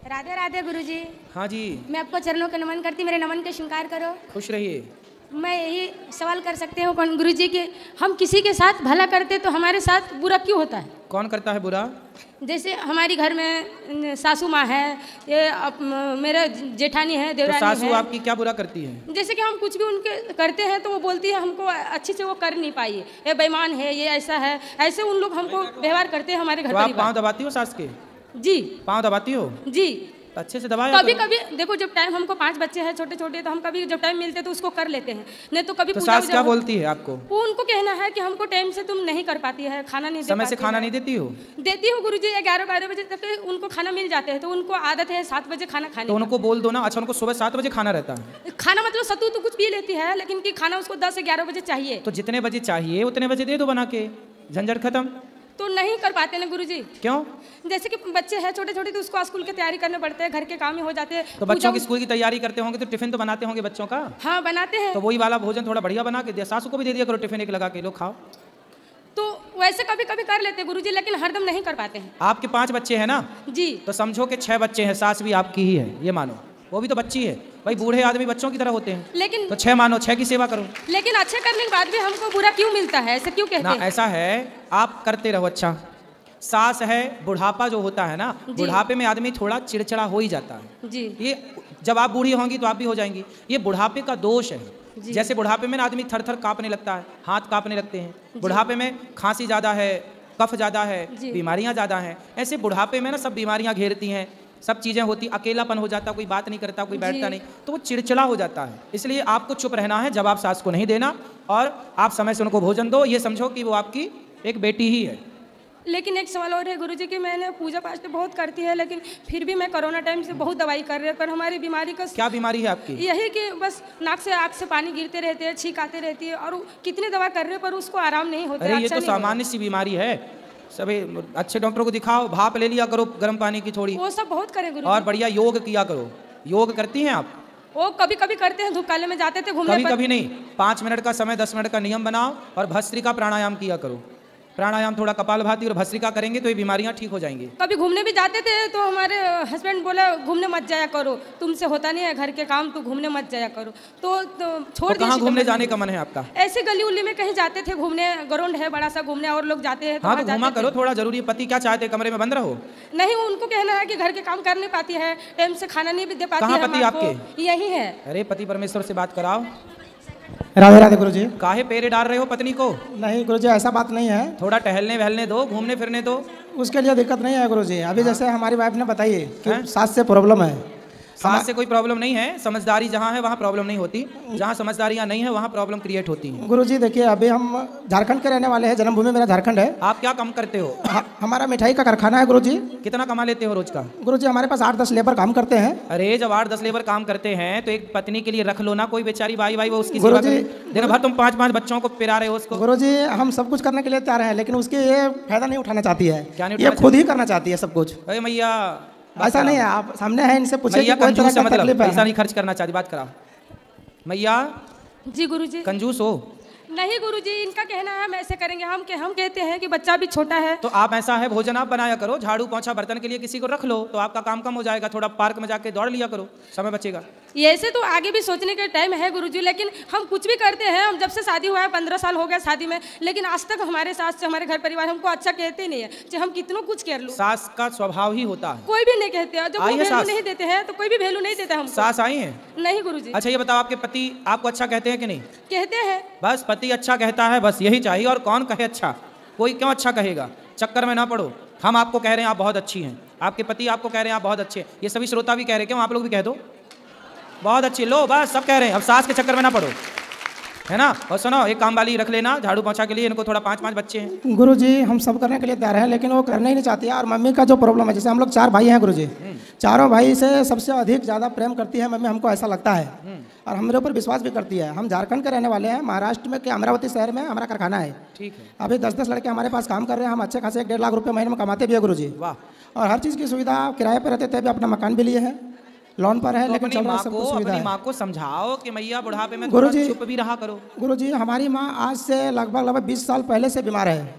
राधे राधे गुरुजी। हाँ जी। मैं आपको चरणों का नमन करती, मेरे नमन के स्वीकार करो। खुश रहिए। मैं यही सवाल कर सकती हूँ कौन गुरुजी कि हम किसी के साथ भला करते तो हमारे साथ बुरा क्यों होता है? कौन करता है बुरा? जैसे हमारी घर में सासू माँ है, ये मेरे जेठानी है, देवरानी तो सासू है। आपकी क्या बुरा करती है? जैसे कि हम कुछ भी उनके करते हैं तो वो बोलती है हमको अच्छी से वो कर नहीं पाई, ये बेईमान है, ये ऐसा है, ऐसे उन लोग हमको व्यवहार करते हैं हमारे घर तो आप परिवार। पाँव दबाती हो सास के? जी। पाँव दबाती हो? जी। तो अच्छे से दबाया कभी करो। कभी देखो, जब टाइम हमको 5 बच्चे हैं छोटे छोटे, तो हम कभी जब टाइम मिलते तो उसको कर लेते हैं, नहीं तो कभी तो पूजा सास क्या बोलती है आपको? वो उनको कहना है कि हमको टाइम से तुम नहीं कर पाती है, खाना नहीं दे समय से पाती खाना है। नहीं देती हो? देती हूँ गुरुजी, 11-12 बजे तक उनको खाना मिल जाते हैं, तो उनको आदत है 7 बजे खाना खाने तो उनको बोल दो ना। अच्छा, उनको सुबह 7 बजे खाना रहता है? खाना मतलब सत्तू तो कुछ पी लेती है, लेकिन कि खाना उसको 10 से 11 बजे चाहिए। तो जितने बजे चाहिए उतने बजे दे दो बना के, झंझट खत्म। तो नहीं कर पाते ना गुरुजी। क्यों? जैसे कि बच्चे हैं छोटे छोटे, तो उसको स्कूल की तैयारी करने पड़ते हैं, घर के काम ही हो जाते हैं। तो बच्चों की स्कूल की तैयारी करते होंगे तो टिफिन तो बनाते होंगे बच्चों का? हाँ बनाते हैं। तो वही वाला भोजन थोड़ा बढ़िया बना के दे, सासू को भी दे दिया करो टिफिन एक लगा के, लो खाओ। तो वैसे कभी कभी कर लेते हैं गुरुजी, लेकिन हरदम नहीं कर पाते हैं। आपके 5 बच्चे हैं ना? जी। तो समझो कि 6 बच्चे हैं, सास भी आपकी ही है, ये मानो। वो भी तो बच्ची है भाई, बूढ़े आदमी बच्चों की तरह होते हैं। लेकिन तो 6 मानो, 6 की सेवा करो। लेकिन अच्छे करने के बाद भी हमको बुरा क्यों मिलता है, ऐसे क्यों कहते ना हैं? ऐसा है, आप करते रहो। अच्छा, सास है, बुढ़ापा जो होता है ना, बुढ़ापे में आदमी थोड़ा चिड़चिड़ा हो ही जाता है जी। ये जब आप बूढ़ी होंगी तो आप भी हो जाएंगी, ये बुढ़ापे का दोष है। जैसे बुढ़ापे में ना आदमी थर थर कांपने लगता है, हाथ कांपने लगते हैं। बुढ़ापे में खांसी ज़्यादा है, कफ ज़्यादा है, बीमारियां ज़्यादा हैं। ऐसे बुढ़ापे में ना सब बीमारियां घेरती हैं, सब चीज़ें होती, अकेलापन हो जाता, कोई बात नहीं करता, कोई बैठता नहीं, तो वो चिड़चिड़ा हो जाता है। इसलिए आपको चुप रहना है, जब आप सास को नहीं देना, और आप समय से उनको भोजन दो। ये समझो कि वो आपकी एक बेटी ही है। लेकिन एक सवाल और है गुरुजी कि मैंने पूजा पाठ तो बहुत करती है, लेकिन फिर भी मैं कोरोना टाइम से बहुत दवाई कर रही हूँ, पर हमारी बीमारी का क्या बीमारी है आपकी? यही कि बस नाक से आँख से पानी गिरते रहते हैं, छींक आते रहती है, और कितनी दवा कर रहे हैं पर उसको आराम नहीं होता। अरे ये तो सामान्य सी बीमारी है, सभी अच्छे डॉक्टर को दिखाओ, भाप ले लिया करो गर्म पानी की थोड़ी, वो सब बहुत करे गुरु, और बढ़िया योग किया करो। योग करती हैं आप? वो कभी कभी करते हैं, धूप काले में जाते थे घूमने। कभी कभी नहीं, 5 मिनट का समय, 10 मिनट का नियम बनाओ, और भस्त्रिका प्राणायाम किया करो। प्राणायाम थोड़ा कपालभाति और भस्त्रिका करेंगे तो ये बीमारियां ठीक हो जाएंगी। कभी घूमने भी जाते थे तो हमारे हस्बैंड बोला घूमने मत जाया करो, तुमसे होता नहीं है घर के काम, तो घूमने मत जाया करो। तो छोड़ तो कहाँ घूमने जाने का मन है आपका? ऐसे गली उली में कहीं जाते थे घूमने, ग्राउंड है बड़ा सा घूमने, और लोग जाते हैं। हाँ तो घूमा करो, थोड़ा जरूरी है। पति क्या चाहते, कमरे में बंद रहो? नहीं, उनको कहना है कि घर के काम कर नहीं पाती है, टाइम से खाना नहीं दे पाती है। कहाँ पति आपके? यही है। अरे पति परमेश्वर से बात कराओ। राधे राधे गुरुजी। काहे पेरे डाल रहे हो पत्नी को? नहीं गुरुजी, ऐसा बात नहीं है। थोड़ा टहलने वहलने दो, घूमने फिरने दो। उसके लिए दिक्कत नहीं है गुरुजी। अभी जैसे हमारी वाइफ ने बताई कि सास से प्रॉब्लम है। सास से कोई प्रॉब्लम नहीं है, समझदारी जहाँ है वहाँ प्रॉब्लम नहीं होती, जहाँ समझदारियाँ नहीं है वहाँ प्रॉब्लम क्रिएट होती है। गुरुजी देखिए, अभी हम झारखंड के रहने वाले हैं, जन्मभूमि मेरा झारखंड है। आप क्या काम करते हो? हमारा मिठाई का कारखाना है गुरुजी। कितना कमा लेते हो रोज का? गुरुजी हमारे पास 8-10 लेबर काम करते हैं। अरे जब 8-10 लेबर काम करते हैं तो एक पत्नी के लिए रख लो ना कोई बेचारी भाई वो उसकी सेवा करे। दिन भर तुम 5-5 बच्चों को पिला रहे हो उसको। गुरुजी हम सब कुछ करने के लिए तैयार हैं, लेकिन उसके ये फायदा नहीं उठाना चाहती है। क्या नहीं ये खुद ही करना चाहती है सब कुछ। अरे मैया ऐसा नहीं है, आप सामने है, इनसे पूछिए कि कोई कंजूस तरह है, का मतलब तकलीफ है। पैसा नहीं खर्च करना चाहती, बात करा। मैया जी गुरुजी। कंजूस हो? नहीं गुरुजी, इनका कहना है हम ऐसे करेंगे, हम कहते हैं कि बच्चा भी छोटा है। तो आप ऐसा है, भोजन आप बनाया करो, झाड़ू पोंछा बर्तन के लिए किसी को रख लो तो आपका काम कम हो जाएगा। थोड़ा पार्क में जाके दौड़ लिया करो, समय बचेगा। ऐसे तो आगे भी सोचने का टाइम है गुरुजी, लेकिन हम कुछ भी करते हैं। हम जब से शादी हुआ है, 15 साल हो गया शादी में, लेकिन आज तक हमारे सास से हमारे घर परिवार हमको अच्छा कहते नहीं है, चाहे हम कितना कुछ कर लो। सास का स्वभाव ही होता है, कोई भी नहीं कहते हैं। जब वो वैल्यू नहीं देते हैं तो कोई भी वैल्यू नहीं देता हम। सास आई है? नहीं गुरुजी। अच्छा ये बताओ, आपके पति आपको अच्छा कहते हैं कि नहीं? कहते हैं। बस पति अच्छा कहता है, बस यही चाहिए। और कौन कहे अच्छा? कोई क्यों अच्छा कहेगा? चक्कर में ना पड़ो। हम आपको कह रहे हैं आप बहुत अच्छी हैं, आपके पति आपको कह रहे हैं आप बहुत अच्छे हैं, ये सभी श्रोता भी कह रहे हैं, क्यों आप लोग भी कह दो बहुत अच्छी। लो बस सब कह रहे हैं, अब सास के चक्कर में ना पड़ो, है ना। और सुनो, एक काम वाली रख लेना झाड़ू पोंछा के लिए, इनको थोड़ा 5-5 बच्चे हैं। गुरुजी हम सब करने के लिए तैयार हैं, लेकिन वो करने ही नहीं चाहती है। और मम्मी का जो प्रॉब्लम है, जैसे हम लोग 4 भाई हैं गुरुजी, चारों भाई से सबसे अधिक ज़्यादा प्रेम करती है मम्मी, हमको ऐसा लगता है, और हमारे ऊपर विश्वास भी करती है। हम झारखंड के रहने वाले हैं, महाराष्ट्र में के अमरावती शहर में हमारा कारखाना है। ठीक है। अभी 10-10 लड़के हमारे पास काम कर रहे हैं, हम अच्छे खासे 1.5 लाख रुपये महीने में कमाते भी है गुरुजी। वाह। और हर चीज़ की सुविधा, किराए पर रहते थे, अभी अपना मकान भी लिए हैं, लोन पर है, तो लेकिन चल रहा है, सब कुछ सुविधा अपनी है। माँ को समझाओ कि मैया बुढ़ापे में गुरुजी चुप भी रहा करो। गुरुजी हमारी माँ आज से लगभग 20 साल पहले से बीमार है,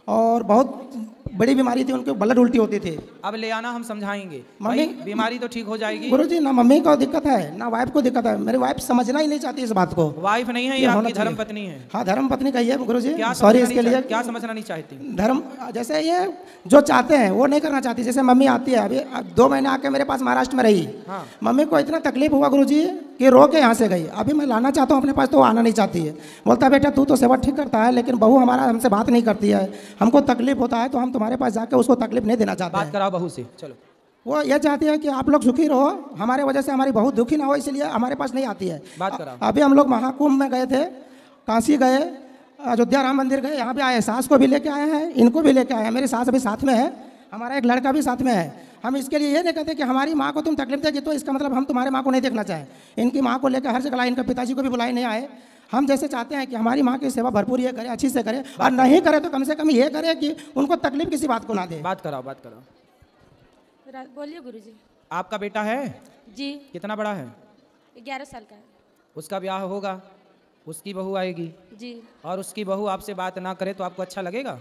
और बहुत बड़ी बीमारी थी, उनको ब्लड उल्टी होती थी। अब ले आना, हम समझाएंगे। मम्मी भाई बीमारी तो ठीक हो जाएगी। गुरुजी ना मम्मी को दिक्कत है ना वाइफ को दिक्कत है, मेरी वाइफ समझना ही नहीं चाहती इस बात को। वाइफ नहीं है, ये आपकी धर्म पत्नी है। हाँ धर्म पत्नी कही है गुरुजी, क्या सॉरी इसके लिए। क्या समझना नहीं चाहती? धर्म जैसे ये जो चाहते हैं वो नहीं करना चाहती। जैसे मम्मी आती है, अभी 2 महीने आके मेरे पास महाराष्ट्र में रही। हाँ। मम्मी को इतना तकलीफ हुआ गुरुजी कि रो के यहाँ से गई। अभी मैं लाना चाहता हूँ अपने पास तो वो आना नहीं चाहती है। बोलता है बेटा तू तो सेवा ठीक करता है, लेकिन बहू हमारा हमसे बात नहीं करती है, हमको तकलीफ होता है तो हम तुम्हारे पास जाके उसको तकलीफ नहीं देना चाहते। बात कराओ बहू से। चलो, वो ये चाहती है कि आप लोग सुखी रहो, हमारे वजह से हमारी बहू दुखी ना हो, इसलिए हमारे पास नहीं आती है। बात कराओ। अभी हम लोग महाकुंभ में गए थे, काशी गए, अयोध्या राम मंदिर गए, यहाँ पे आए, सास को भी लेके आए हैं, इनको भी लेके आए हैं। मेरी सास अभी साथ में है, हमारा एक लड़का भी साथ में है। हम इसके लिए ये नहीं कहते कि हमारी माँ को तुम तकलीफ देगी तो इसका मतलब हम तुम्हारे माँ को नहीं देखना चाहें। इनकी माँ को लेकर हर जगह आए, इनके पिताजी को भी बुलाए नहीं आए। हम जैसे चाहते हैं कि हमारी माँ की सेवा भरपूर ये करे, अच्छी से करे, और नहीं करे तो कम से कम ये करे कि उनको तकलीफ किसी बात को ना दे। बात कराओ, बात कराओ। बोलिए गुरुजी। आपका बेटा है? जी। कितना बड़ा है? 11 साल का है। उसका ब्याह होगा, उसकी बहू आएगी जी। और उसकी बहू आपसे बात ना करे तो आपको अच्छा लगेगा?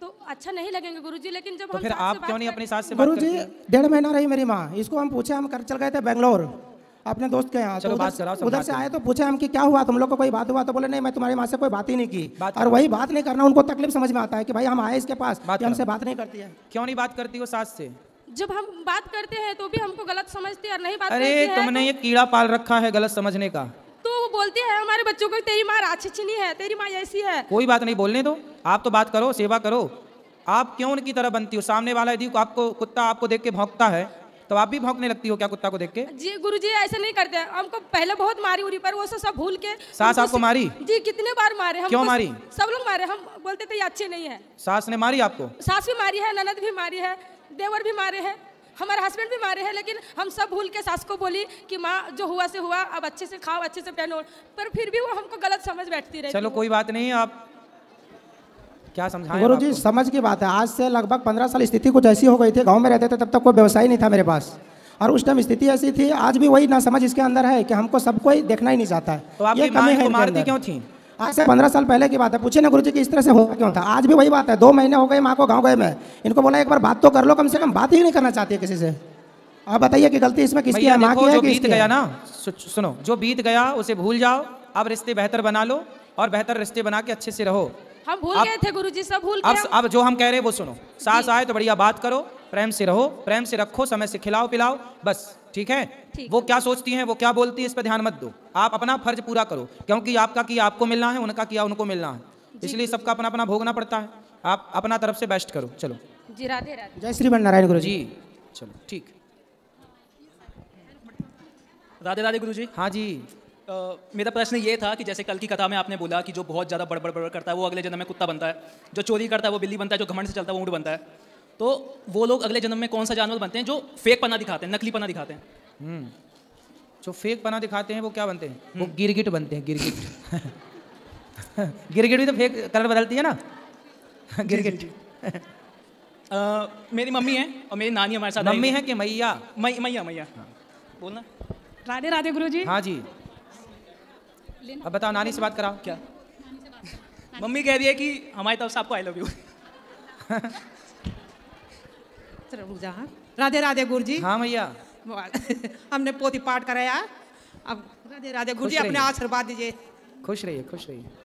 तो अच्छा नहीं लगेंगे गुरुजी, लेकिन जब तो हम फिर सास से आप बात क्यों नहीं कर- अपनी सास से बात गुरुजी करते? 1.5 महीना रही मेरी माँ, इसको हम पूछे, हम कर चल गए थे बेंगलोर अपने दोस्त के यहाँ। चलो, तो बात कराओ, उधर से समझाते आए तो पूछे हम कि क्या हुआ, तुम लोग को कोई बात हुआ? तो बोले नहीं, मैं तुम्हारी माँ से कोई बात ही नहीं की। बात और वही बात नहीं करना उनको तकलीफ समझ में आता है कि भाई हम आए इसके पास, बात ये हमसे बात नहीं करती है। क्यों नहीं बात करती वो सास से? जब हम बात करते हैं तो भी हमको गलत समझते हैं और नहीं बात अरे करते हैं तुमने ये कीड़ा पाल रखा है गलत समझने का। तो वो बोलती है हमारे बच्चों को तेरी माँ राक्षसी नहीं है, तेरी माँ ऐसी है। कोई बात नहीं, बोलने दो। आप तो बात करो, सेवा करो। आप क्यों उनकी तरह बनती हो? सामने वाला यदि आपको कुत्ता आपको देख के भौंकता है तो आप भी भौंकने लगती हो क्या कुत्ता को देख के? जी गुरुजी ऐसे नहीं करते हैं। हमको पहले बहुत मारी उरी, पर वो सब भूल के सास हमको आपको मारी? जी कितने बार मारे। क्यों हमको मारी? सब लोग मारे, हम बोलते थे ये अच्छे नहीं है। सास ने मारी आपको? सास भी मारी है, ननद भी मारी है, देवर भी मारे हैं, हमारे हस्बैंड भी मारे हैं, लेकिन हम सब भूल के सास को बोली कि माँ जो हुआ से हुआ, अब अच्छे से खाओ, अच्छे से पहनो, पर फिर भी वो हमको गलत समझ बैठती रही। चलो कोई बात नहीं, आप क्या समझाएं? गुरुजी आपको? समझ की बात है, आज से लगभग 15 साल स्थिति कुछ ऐसी हो गई थी। गाँव में रहते थे तब तक कोई व्यवसाय नहीं था मेरे पास, और उस टाइम स्थिति ऐसी थी। आज भी वही ना समझ इसके अंदर है कि हमको सब कोई देखना ही नहीं चाहता है। तो आपकी माँ इनको मारती क्यों थी? आज से 15 साल पहले की बात है। पूछे ना गुरुजी कि इस तरह से हुआ क्यों था। आज भी वही बात है। 2 महीने हो गए माँ को गाँव गए मैं, इनको बोला एक बार बात तो कर लो, कम से कम बात ही नहीं करना चाहती है किसी से। आप बताइए कि गलती इसमें किसकी है, माँ की है जो कि बीत इसकी गया है? ना, सुनो, जो बीत गया उसे भूल जाओ। अब रिश्ते बेहतर बना लो और बेहतर रिश्ते बना के अच्छे से रहो। हम भूल गए थे गुरुजी, सब भूल गए। अब जो हम कह रहे हैं वो सुनो। सास आए तो बढ़िया बात करो, प्रेम से रहो, प्रेम से रखो, समय से खिलाओ पिलाओ, बस ठीक है। वो क्या सोचती हैं, वो क्या बोलती है, इस पर ध्यान मत दो। आप अपना फर्ज पूरा करो, क्योंकि आपका किया आपको मिलना है, उनका किया उनको मिलना है, इसलिए सबका अपना अपना भोगना पड़ता है। आप अपना तरफ से बेस्ट करो। चलो जी, राधे राधे। जय श्री नारायण गुरुजी। जी चलो ठीक। राधे राधे गुरुजी। हाँ जी। मेरा प्रश्न ये था कि जैसे कल की कथा में आपने बोला कि जो बहुत ज़्यादा बड़बड़ बड़बड़ करता है वो अगले जन्म में कुत्ता बनता है, जो चोरी करता है वो बिल्ली बनता है, जो घमंड से चलता है वो ऊँट बनता है। तो वो लोग अगले जन्म में कौन सा जानवर बनते हैं जो फेक पना दिखाते हैं, नकली पना दिखाते हैं? जो फेक पना दिखाते हैं वो क्या बनते हैं? वो गिरगिट बनते हैं, गिरगिट। गिरगिट भी तो फेक कलर बदलती है ना, गिरगिट। मेरी मम्मी है और मेरी नानी हमारे साथ। मम्मी है कि मैया? मैया मैया बोलना। राधे राधे गुरुजी। हाँ जी। अब बताओ, नानी से बात कराओ। क्या? मम्मी कह रही है कि हमारी तरफ से आपको I love you. Radhe Radhe Guruji. हाँ मैया। हमने पोथी पाठ कराया, अब राधे राधे गुरुजी, खुश अपने रहिए। आशीर्वाद दीजिए। खुश रहिए, खुश रहिए।